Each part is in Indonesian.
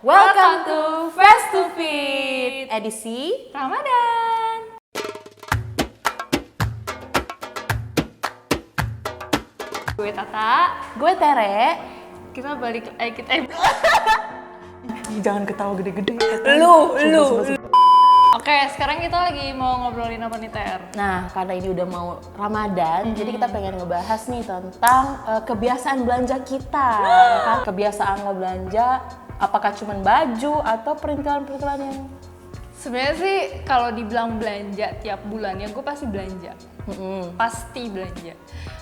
Welcome to Face to Fit edisi Ramadan. Gue Tata, gue Tere. kita balik Jangan ketawa gede-gede. Lu. Oke, sekarang kita lagi mau ngobrolin apa nih, Ter? Nah, karena ini udah mau Ramadan, jadi kita pengen ngebahas nih tentang kebiasaan belanja kita. Kan? Kebiasaan lo belanja, apakah cuma baju atau perintilan-perintilan yang... Sebenarnya sih kalau dibilang belanja tiap bulan ya gue pasti belanja. Pasti belanja.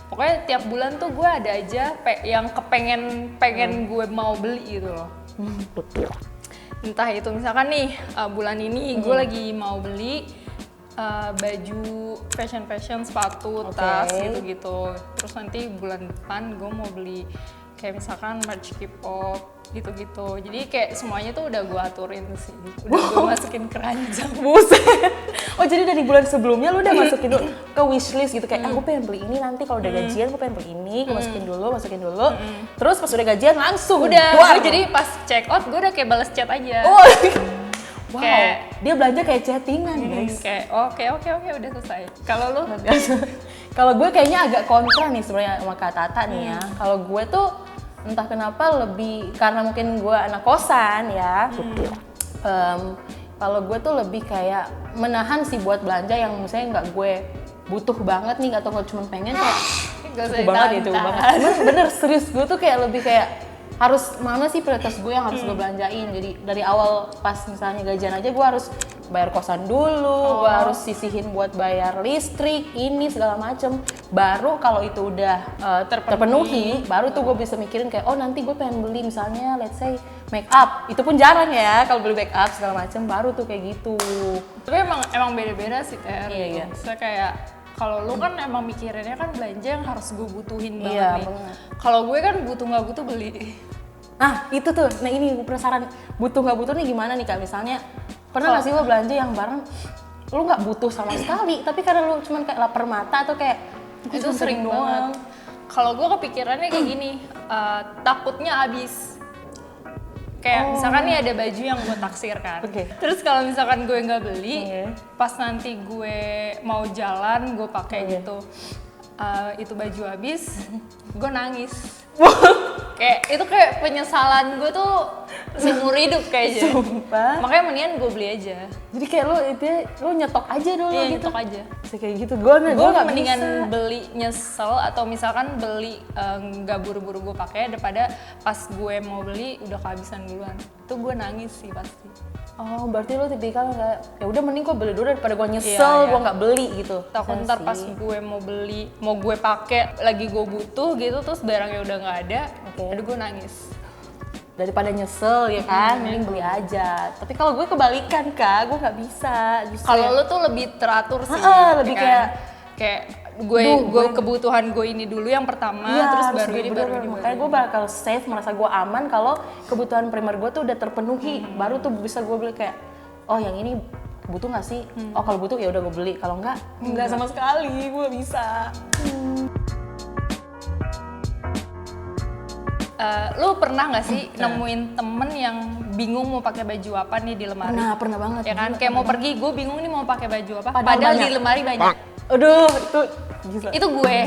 Pokoknya tiap bulan tuh gue ada aja yang pengen gue mau beli gitu loh. Entah itu misalkan nih bulan ini gue lagi mau beli baju fashion sepatu, tas gitu-gitu. Terus nanti bulan depan gue mau beli kayak misalkan merch K-pop gitu-gitu. Jadi kayak semuanya tuh udah gue aturin sih. Udah gue masukin keranjang. Buset. Oh, jadi dari bulan sebelumnya lu udah masukin dulu ke wishlist gitu kayak aku pengen beli ini nanti kalau udah gajian gue pengen beli ini, gue masukin dulu. Terus pas udah gajian langsung Udah, keluar. jadi pas check out gue udah kayak balas chat aja. Oh. Wow. Kayak dia belanja kayak chattingan, guys. Kayak oke udah selesai. Kalau lu? Kalau gue kayaknya agak kontra nih sebenarnya sama Kak Tata nih ya. Kalau gue tuh entah kenapa lebih karena mungkin gue anak kosan ya. Kalau gue tuh lebih kayak menahan sih buat belanja yang misalnya nggak gue butuh banget nih atau nggak cuma pengen kayak Gak banget gitu banget. Cuman bener serius gue tuh kayak lebih kayak harus mana sih prioritas gue yang harus gue belanjain. Jadi dari awal pas misalnya gajian aja gue harus bayar kosan dulu, gue harus sisihin buat bayar listrik, ini segala macem. Baru kalau itu udah terpenuhi, baru tuh gue bisa mikirin kayak oh nanti gue pengen beli misalnya let's say make up. Itu pun jarang ya kalau beli make up segala macem, baru tuh kayak gitu. Tapi emang beda-beda sih, Ter. Iya. Saya kayak kalau lu kan emang mikirinnya kan belanja yang harus gue butuhin banget Iya, nih. banget. Kalau gue kan butuh nggak butuh beli. Nah itu tuh, nah ini gue penasaran butuh nggak butuh nih gimana nih Kak? Misalnya pernah nggak sih lo belanja yang barang lo nggak butuh sama sekali, tapi karena lo cuman kayak lapar mata atau kayak Itu sering banget. Kalau gue kepikirannya kayak gini, takutnya habis. Kayak misalkan nih ada baju yang gue taksir kan. Terus kalau misalkan gue nggak beli, pas nanti gue mau jalan gue pakai gitu, itu baju habis, gue nangis. Kayak itu kayak penyesalan gue tuh seumur hidup kayaknya. Sumpah. Makanya mendingan gue beli aja. Jadi kayak lo nyetok aja dulu Iya, gitu. nyetok aja. Kayak gitu, gue nggak mendingan bisa. beli nyesel atau misalkan beli nggak buru-buru gue pakai daripada pas gue mau beli udah kehabisan duluan. Itu gue nangis sih pasti. Oh berarti lo tipikal kayak ya udah mending gue beli dulu daripada gue nyesel Iya. gue nggak beli gitu. Takut ntar pas gue mau beli, mau gue pakai lagi gue butuh gitu terus barangnya udah nggak ada, aduh gue nangis. Daripada nyesel ya kan, mending beli aja. Tapi kalau gue kebalikan Kak, gue nggak bisa. Kalau lo tuh lebih teratur sih, lebih ya kayak gue kebutuhan gue ini dulu yang pertama, terus baru ini. Makanya gue bakal safe, merasa gue aman kalau kebutuhan primer gue tuh udah terpenuhi. Baru tuh bisa gue beli kayak, oh yang ini butuh nggak sih? Oh kalau butuh ya udah gue beli. Kalau nggak sama sekali, gue bisa. Lu pernah nggak sih nemuin temen yang bingung mau pakai baju apa nih di lemari? Pernah banget. Ya kan, kayak mau pergi, gue bingung nih mau pakai baju apa. Padahal Padahal banyak. di lemari banyak. Aduh, itu gila. Itu gue.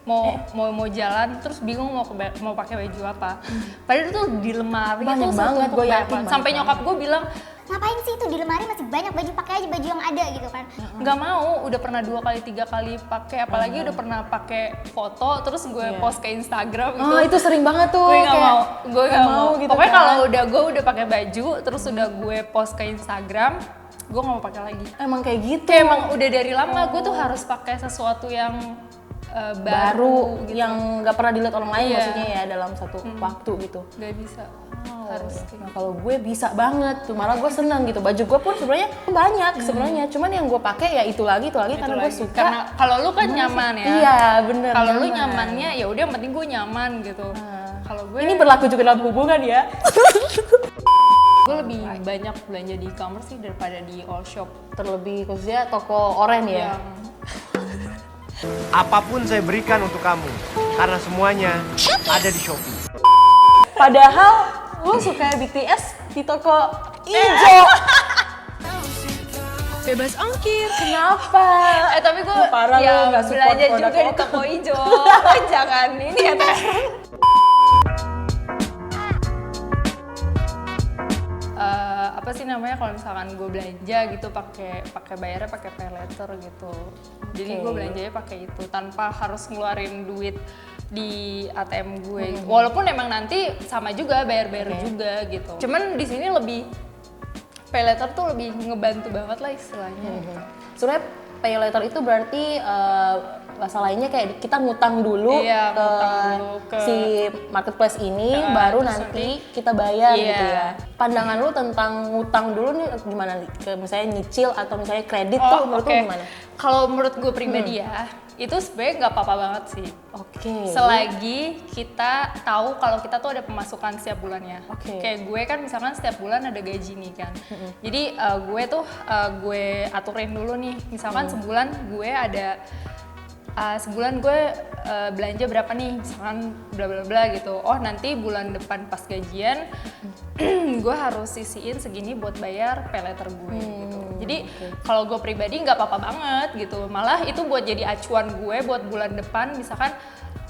mau jalan terus bingung mau pakai baju apa. Padahal itu di lemari Banyak tuh banget, gue yakin sampai banyak nyokap gue bilang Ngapain sih itu di lemari masih banyak baju, pakai aja baju yang ada gitu kan. nggak mau, udah pernah 2 kali 3 kali pakai, apalagi udah pernah pakai foto terus gue post ke Instagram gitu. Oh itu sering banget tuh. Gue nggak kayak, mau, gue nggak mau. gitu Pokoknya kan. kalau gue udah pakai baju terus udah gue post ke Instagram, gue nggak mau pakai lagi. Emang kayak gitu. Kayak emang udah dari lama gue tuh harus pakai sesuatu yang baru gitu. Yang nggak pernah dilihat orang lain Iya. maksudnya ya dalam satu waktu gitu. Gak bisa. Harus kayak Nah, kalau gue bisa banget tuh, malah gue seneng gitu. Baju gue pun sebenarnya banyak sebenarnya, cuman yang gue pakai ya itu lagi karena gue suka. Karena kalau lu kan nyaman ya. Iya bener. Kalau lu nyamannya ya udah yang penting gue nyaman gitu. Kalau gue Ini berlaku juga dalam hubungan ya. gue lebih banyak belanja di e-commerce sih daripada di all shop. Terlebih khususnya toko oren ya. Yang Apapun saya berikan untuk kamu, karena semuanya ada di Shopee. Padahal lu suka BTS di toko hijau. Bebas ongkir. Kenapa? Tapi gue Parah lu nggak support belanja produk juga di lokal. toko hijau. Jangan ini ya Teh. Apa sih namanya kalau misalkan gue belanja gitu pakai bayarnya pakai pay later gitu. Jadi gue belanjanya pakai itu tanpa harus ngeluarin duit di ATM gue. Gitu. Walaupun emang nanti sama juga bayar juga gitu. Cuman di sini lebih pay later tuh lebih ngebantu banget lah istilahnya. Gitu. Sebenarnya pay later itu berarti bahasa lainnya kayak kita ngutang dulu, Iya, ke, ngutang dulu ke si marketplace ini, baru terus nanti kita bayar Iya. gitu ya. Pandangan lu tentang ngutang dulu nih gimana? Ke misalnya nyicil atau misalnya kredit tuh menurut lu gimana? Kalau menurut gue pribadi ya, itu sebenarnya nggak apa-apa banget sih. Oke. Selagi kita tahu kalau kita tuh ada pemasukan setiap bulannya. Oke. Kayak gue kan misalkan setiap bulan ada gaji nih kan. Jadi gue aturin dulu nih. Misalkan sebulan gue ada sebulan gue belanja berapa nih, misalkan bla bla bla gitu. Oh nanti bulan depan pas gajian gue harus sisihin segini buat bayar pay later gue gitu. Jadi kalau gue pribadi nggak apa-apa banget gitu. Malah itu buat jadi acuan gue buat bulan depan misalkan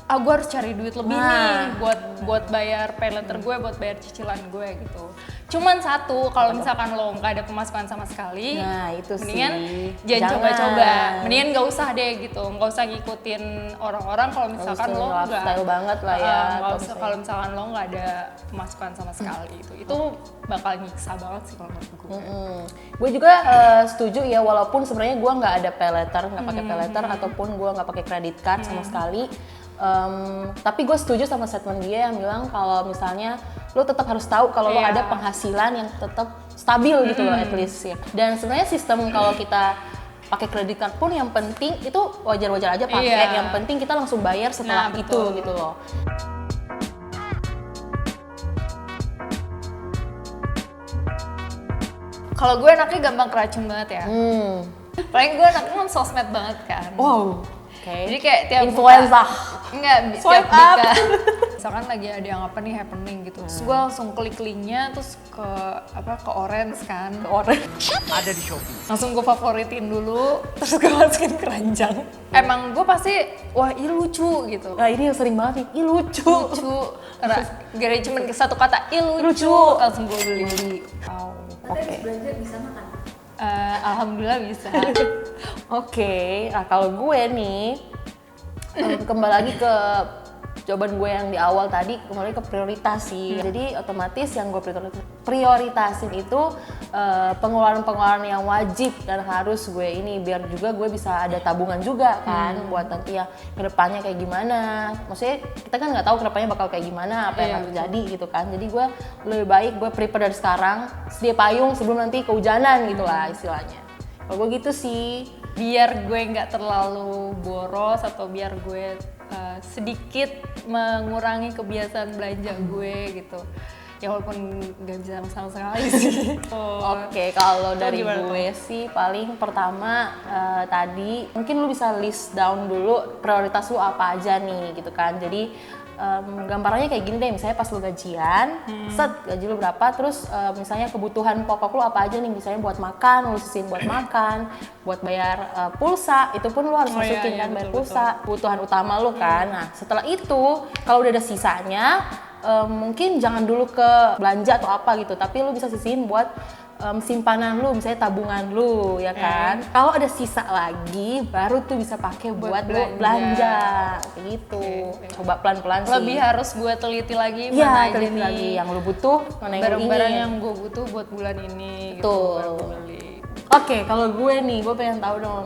gue harus cari duit lebih nih buat bayar pay later gue, buat bayar cicilan gue gitu. Cuman satu, kalau misalkan lo nggak ada pemasukan sama sekali, Nah, itu mendingan sih. jangan Jangan. coba-coba. Mendingan nggak usah deh gitu, nggak usah ngikutin orang-orang kalau misalkan lo nggak lifestyle banget lah ya. nggak atau usah misalnya- kalau misalkan lo nggak ada pemasukan sama sekali itu bakal nyiksa banget sih kalau menurut gue. Gue juga setuju ya, walaupun sebenarnya gue nggak ada pay later, nggak pakai pay later ataupun gue nggak pakai credit card sama sekali. Tapi gue setuju sama statement dia yang bilang kalau misalnya lo tetap harus tahu kalau lo Iya. ada penghasilan yang tetap stabil gitu loh at least ya. Dan sebenarnya sistem kalau kita pakai credit card pun yang penting itu wajar-wajar aja pakai. Iya. Yang penting kita langsung bayar setelah Nah, itu betul. gitu loh. Kalau gue anaknya gampang keracun banget ya. Paling gue anaknya kan sosmed banget kan. Wow. Oke. Jadi kayak tiap Influenza. Enggak, Swipe tiap up. buka. Misalkan lagi ada yang apa nih happening gitu. Terus gue langsung klik linknya terus ke orange kan. Orange. Ada di Shopee. Langsung gue favoritin dulu terus gue masukin keranjang. Emang gue pasti wah ini lucu gitu. Nah ini yang sering banget nih, ih lucu. Lucu. Karena gara cuma satu kata ih lucu. Langsung gue beli. Oke. Alhamdulillah bisa. Oke, nah kalau gue nih kembali lagi ke jawaban gue yang di awal tadi, kembali ke prioritas sih. Jadi otomatis yang gue prioritasin itu pengeluaran-pengeluaran yang wajib dan harus gue ini biar juga gue bisa ada tabungan juga kan buat nanti ya kedepannya kayak gimana. Maksudnya kita kan nggak tahu kedepannya bakal kayak gimana, apa yang akan terjadi gitu kan. Jadi gue lebih baik gue prepare dari sekarang, sedia payung sebelum nanti kehujanan gitu lah istilahnya. Kalau gue gitu sih. Biar gue nggak terlalu boros atau biar gue sedikit mengurangi kebiasaan belanja gue gitu. Ya walaupun nggak bisa sama sekali sih. Oke, kalau dari gimana gue sih paling pertama tadi mungkin lu bisa list down dulu prioritas lu apa aja nih gitu kan. Jadi gambarannya kayak gini deh, misalnya pas lu gajian, set gaji lu berapa, terus misalnya kebutuhan pokok lu apa aja nih, misalnya buat makan, lu sisihin buat makan, buat bayar pulsa, itu pun lu harus masukin kan, bayar pulsa, kebutuhan utama lu kan. Nah setelah itu kalau udah ada sisanya, mungkin jangan dulu ke belanja atau apa gitu, tapi lu bisa sisihin buat simpanan lu, misalnya tabungan lu ya kan. Kalau ada sisa lagi baru tuh bisa pakai buat lu belanja kayak gitu. Coba pelan-pelan sih. Lebih harus gue teliti lagi Iya, mana aja teliti nih lagi yang lu butuh, mana yang lu barang-barang ingin. yang gue butuh buat bulan ini gitu, Betul. baru gue beli. Oke, kalau gue nih, gue pengen tahu dong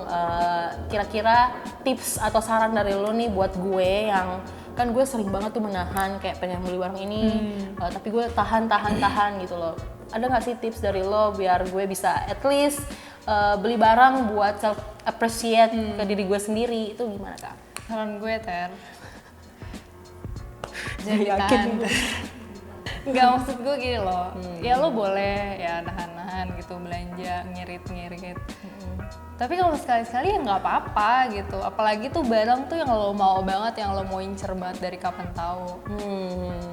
kira-kira tips atau saran dari lo nih buat gue yang kan gue sering banget tuh menahan kayak pengen beli barang ini, tapi gue tahan gitu loh. Ada nggak sih tips dari lo biar gue bisa at least beli barang buat self appreciate ke diri gue sendiri, itu gimana Kak? Saran gue Ter, jangan Yakin ditahan. Enggak, maksud gue gini loh, ya lo boleh ya nahan-nahan gitu belanja, ngirit-ngirit. Tapi kalau sekali-sekali ya nggak apa-apa gitu. Apalagi tuh barang tuh yang lo mau banget, yang lo mau incer banget dari kapan tahu.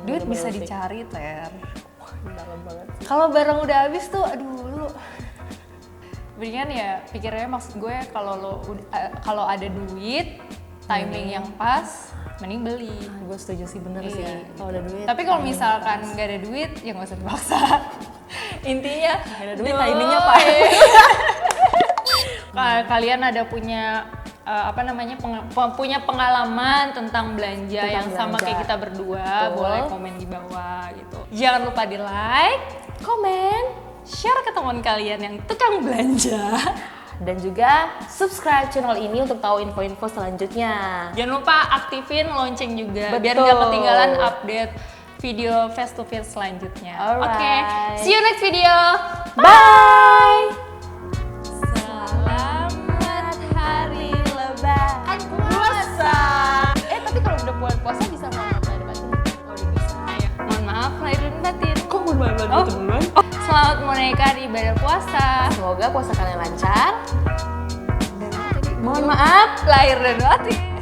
Duit bener-bener bisa sih. dicari Ter. Dalam banget sih. Kalau barang udah habis tuh, aduh lu. Mendingan ya pikirnya, maksud gue kalau ada duit, timing yang pas, mending beli. Gue setuju sih, bener Iya. sih. Kalau ada duit. Tapi kalau timing misalkan pas. nggak ada duit, ya nggak usah dipaksa. Intinya Nggak ada duit, timingnya pas. Kalian ada punya punya pengalaman tentang belanja Tentang yang sama belanja. kayak kita berdua, Betul. boleh komen di bawah gitu. Jangan lupa di like, Komen share ke teman kalian yang tukang belanja. dan juga subscribe channel ini untuk tahu info-info selanjutnya. Jangan lupa aktifin lonceng juga biar Betul. nggak ketinggalan update video face to face selanjutnya. Alright. Oke, see you next video. Bye. Selamat hari Lebaran puasa. Tapi kalau udah puasa bisa mohon maaf lahir batin. Oh, udah bisa ya. Mohon maaf lahir dan batin. Kok mohon maaf lahir batin duluan? Selamat menunaikan ibadah puasa. Semoga puasa kalian lancar. Dan mohon maaf Lahir dan batin.